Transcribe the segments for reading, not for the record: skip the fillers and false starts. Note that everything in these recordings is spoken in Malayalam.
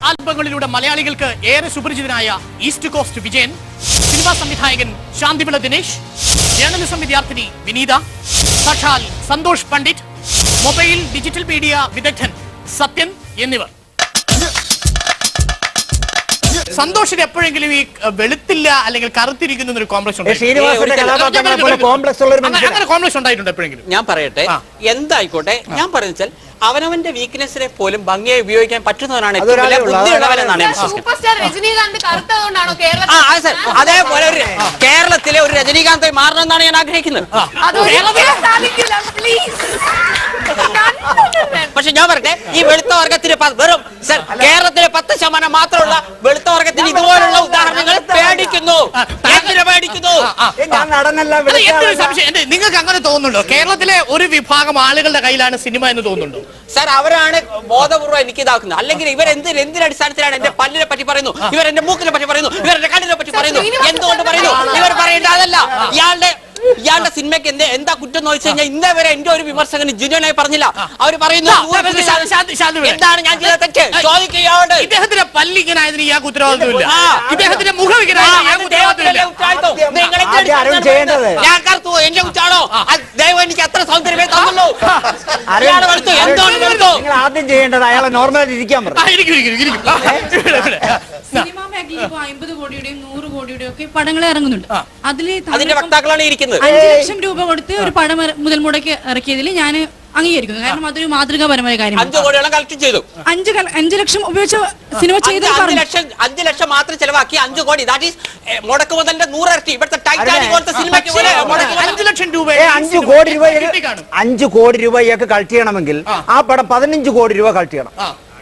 ആൽബങ്ങളിലൂടെ മലയാളികൾക്ക് ഏറെ സുപരിചിതനായ ഈസ്റ്റ് കോസ്റ്റ് വിജയൻ, സിനിമാ സംവിധായകൻ ശാന്തിവിള ദിനേശ്, ജേർണലിസം വിദ്യാർത്ഥിനി വിനീത, സാക്ഷാൽ Santhosh Pandit, mobile digital media വിദഗ്ധൻ സത്യൻ എന്നിവർ. സന്തോഷിന് എപ്പോഴെങ്കിലും ഈ വെളുത്തില്ല അല്ലെങ്കിൽ കറുത്തിരിക്കുന്ന ഒരു കോംപ്ലക്സ് ഉണ്ടായിട്ടുണ്ട് എപ്പോഴെങ്കിലും? ഞാൻ പറയട്ടെ, എന്തായിക്കോട്ടെ, ഞാൻ പറയുന്നത് അവനവന്റെ വീക്ക്നെസ്സിനെ പോലും ഭംഗിയായി ഉപയോഗിക്കാൻ പറ്റുന്നവനാണ് അതേപോലെ കേരളത്തിലെ ഒരു രജനീകാന്തായി മാറണമെന്നാണ് ഞാൻ ആഗ്രഹിക്കുന്നത്. പക്ഷെ ഞാൻ പറയട്ടെ, ഈ വെളുത്ത വർഗത്തിന് വെറും കേരളത്തിലെ 10% മാത്രമുള്ള വെളുത്ത വർഗത്തിന് ഇതുപോലുള്ള ഉദാഹരണങ്ങൾ പേടിക്കുന്നു. നിങ്ങൾക്ക് അങ്ങനെ തോന്നുന്നുണ്ടോ? കേരളത്തിലെ ഒരു വിഭാഗം ആളുകളുടെ കയ്യിലാണ് സിനിമ എന്ന് തോന്നുന്നുണ്ടോ? സാർ, അവരാണ് ബോധപൂർവ്വം എനിക്ക് ഇതാക്കുന്നത്. അല്ലെങ്കിൽ ഇവർ എന്തിനടിസ്ഥാനത്തിലാണ് എന്റെ പല്ലിനെ പറ്റി പറയുന്നു, ഇവർ എന്റെ മൂക്കിനെ പറ്റി പറയുന്നു, ഇവരുടെ കണ്ണിനെ പറ്റി പറയുന്നു? എന്തുകൊണ്ട് പറയുന്നു? ഇവർ പറയേണ്ട അതല്ല. ഇയാളുടെ സിനിമയ്ക്ക് എന്താ കുറ്റം എന്ന് വെച്ച് കഴിഞ്ഞാൽ ഇന്നേ വരെ എന്റെ ഒരു വിമർശകന് ജുനുവനായി പറഞ്ഞില്ല. അവർ പറയുന്നു എന്താണ് ഞാൻ ചെയ്ത തെറ്റ് ചോദിക്കുകയാണ്. ഇദ്ദേഹത്തിന്റെ പല്ലിങ്ങനായതിന് ഇയാൾക്ക് ഉത്തരവാദിത്വമില്ല, ഇദ്ദേഹത്തിന്റെ മുഖം ഞാൻ കറുത്തു, എന്റെ കുറ്റാണോ? ദൈവം എനിക്ക് അത്ര സൗന്ദര്യമേ തന്നുള്ളൂ. ആദ്യം ചെയ്യേണ്ടത് അയാളെ നോർമലായിട്ട് ഇരിക്കാൻ പറഞ്ഞു. സിനിമാ മേഖലയിൽ 50 കോടിയുടെയും 100 കോടിയുടെയും ഒക്കെ പടങ്ങൾ ഇറങ്ങുന്നുണ്ട്. അതിന്റെ വക്താക്കളാണ് ഇരിക്കുന്നത്. 5 ലക്ഷം രൂപ കൊടുത്ത് ഒരു പടം മുതൽ മുടക്കി ഇറക്കിയതിൽ ഞാൻ അംഗീകരിക്കുന്നു. കാരണം അതൊരു മാതൃകാപരമായ കാര്യമാണ്. 5 കോടിയോളം കളക്ട് ചെയ്തു. 5 ലക്ഷം ഉപയോഗിച്ച സിനിമ ചെയ്ത് 5 ലക്ഷം മാത്രം ചെലവാക്കി 5 കോടി. ദാറ്റ് ഈസ് മുടക്ക് മുതലിന്റെ 100 ഇരട്ടി. ഇവിടുത്തെ ടൈറ്റാനിക് പോലത്തെ സിനിമയ്ക്ക് 5 ലക്ഷം രൂപ 5 കോടി രൂപ ഇയാൾക്ക് കളക്ട് ചെയ്യണമെങ്കിൽ ആ പടം 15 കോടി രൂപ കളക്ട് ചെയ്യണം.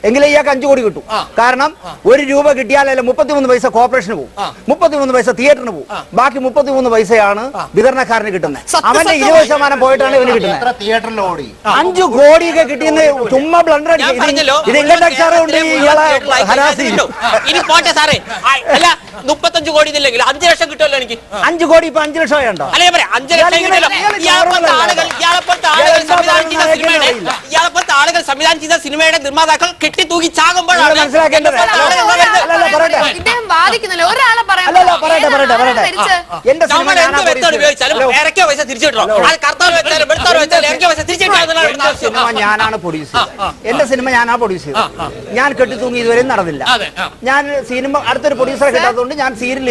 എങ്കിലേ ഇയാൾക്ക് 5 കോടി കിട്ടും. കാരണം 1 രൂപ കിട്ടിയാലേ 33 പൈസ കോർപ്പറേഷന് പോകും, 33 പൈസ തിയേറ്ററിന് പോകും, ബാക്കി 33 പൈസയാണ് വിതരണക്കാരന് കിട്ടുന്നത്. അവന്റെ 20% പോയിട്ടാണ് ഇവന് കിട്ടുന്നത്. 5 കോടിയൊക്കെ കിട്ടിയെന്ന് ചുമ്മാ ബ്ലണ്ടർ അടിക്കും. ഇത് ഇൻകം ടാക്സ് ഉണ്ട് ഇയാളെ ഹരാസ് ചെയ്യും. ഇനി പോട്ടെ സാറേ, അല്ല 35 കോടി ഇല്ലെങ്കിൽ 5 ലക്ഷം കിട്ടുമല്ലോ എനിക്ക്. 5 കോടി ഇപ്പൊ 5 ലക്ഷം ആയണ്ടോ? അല്ലെ 5 ലക്ഷം ഇയാളെപ്പോലത്തെ ആളുകൾ സംവിധാനം ചെയ്ത സിനിമയുടെ നിർമ്മാതാക്കൾ കെട്ടി തൂക്കി ചാകുമ്പോഴാണ് മനസ്സിലാക്കേണ്ടത്. ഞാനാണ് പ്രൊഡ്യൂസ് ചെയ്തത്, എന്റെ സിനിമ ഞാനാ പ്രൊഡ്യൂസ് ചെയ്തത്. ഞാൻ കെട്ടി തൂങ്ങി ഇതുവരെ നടന്നില്ല. ഞാൻ സിനിമ അടുത്തൊരു പ്രൊഡ്യൂസറെ കിട്ടാത്തതുകൊണ്ട് ഞാൻ സീരിയൽ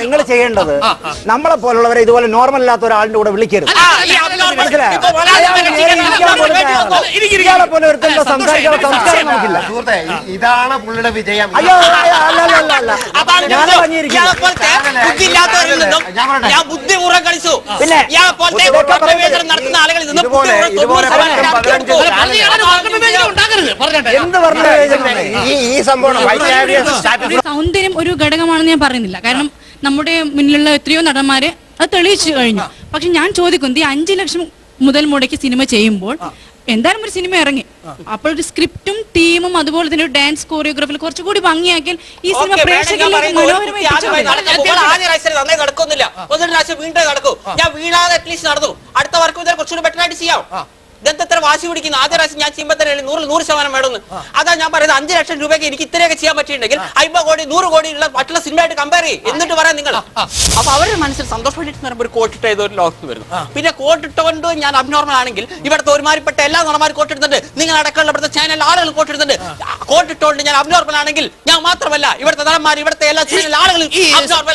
നിങ്ങൾ ചെയ്യേണ്ടത് നമ്മളെ പോലുള്ളവരെ ഇതുപോലെ നോർമൽ അല്ലാത്ത ഒരാളിന്റെ കൂടെ വിളിക്കരുത്. ഇതാണ് പുള്ളിയുടെ വിജയം. ഞാൻ ബുദ്ധിപൂർവ്വം കളിച്ചു. പിന്നെ നടത്തുന്ന ആളുകളിൽ നിന്ന് ഈ സംഭവം സൗന്ദര്യം ഒരു ഘടകമാണെന്ന് ഞാൻ പറയുന്നില്ല. കാരണം നമ്മുടെ മുന്നിലുള്ള എത്രയോ നടന്മാര് അത് തെളിയിച്ചു കഴിഞ്ഞു. പക്ഷെ ഞാൻ ചോദിക്കുന്നത്, ഈ 5 ലക്ഷം മുതൽ മുടക്കി സിനിമ ചെയ്യുമ്പോൾ എന്തായാലും ഒരു സിനിമ ഇറങ്ങി, അപ്പോൾ ഒരു സ്ക്രിപ്റ്റും ടീമും അതുപോലെ തന്നെ ഒരു ഡാൻസ് കോറിയോഗ്രാഫിൽ കുറച്ചുകൂടി ഭംഗിയാക്കിയാൽ ഈ സിനിമ പ്രേക്ഷകരിലേക്ക് മനോഹരമായി നടക്കുന്നില്ല. ഒരു പ്രാവശ്യം വീണ്ടും നടക്കും. ഞാൻ വീഴാതെ അറ്റ്ലീസ്റ്റ് നടന്നു. അടുത്ത വർക്ക് കുറച്ചുകൂടി ബെറ്റർ ആയിട്ട് ചെയ്യാം. ഇതെത്ര വാശി പിടിക്കുന്നു. ആദ്യ പ്രാവശ്യം ഞാൻ ചെയ്യുമ്പോൾ തന്നെ 100% വേണമെന്ന്. അതാ ഞാൻ പറയുന്നത്, 5 ലക്ഷം രൂപയ്ക്ക് എനിക്ക് ഇത്രയൊക്കെ ചെയ്യാൻ പറ്റിയിട്ടുണ്ടെങ്കിൽ 50 കോടി 100 കോടി ഉള്ള മറ്റുള്ള സിനിമയായിട്ട് കമ്പയർ ചെയ്യും. എന്നിട്ട് പറയാം നിങ്ങൾ. അപ്പൊ അവരുടെ മനസ്സിൽ സന്തോഷ് പണ്ഡിറ്റ് എന്ന് പറയുമ്പോൾ ഒരു കോട്ടിട്ട ഏതൊരു ലോകത്ത് വരുന്നു. പിന്നെ കോട്ടിട്ടുകൊണ്ട് ഞാൻ അബ്നോർമൽ ആണെങ്കിൽ ഇവിടുത്തെ ഒരുമാതിരിപ്പെട്ട എല്ലാ നടന്മാരും കോട്ടിടുന്നുണ്ട്. നിങ്ങൾ അടക്കമുള്ള ഇവിടുത്തെ ചാനൽ ആളുകൾ കോട്ടിടുന്നുണ്ട്. കോട്ടിട്ടുകൊണ്ട് ഞാൻ അബ്നോർമൽ ആണെങ്കിൽ ഞാൻ മാത്രമല്ല, ഇവിടുത്തെ നടന്മാർ, ഇവിടുത്തെ എല്ലാ ചാനൽ ആളുകളും അബ്നോർമൽ.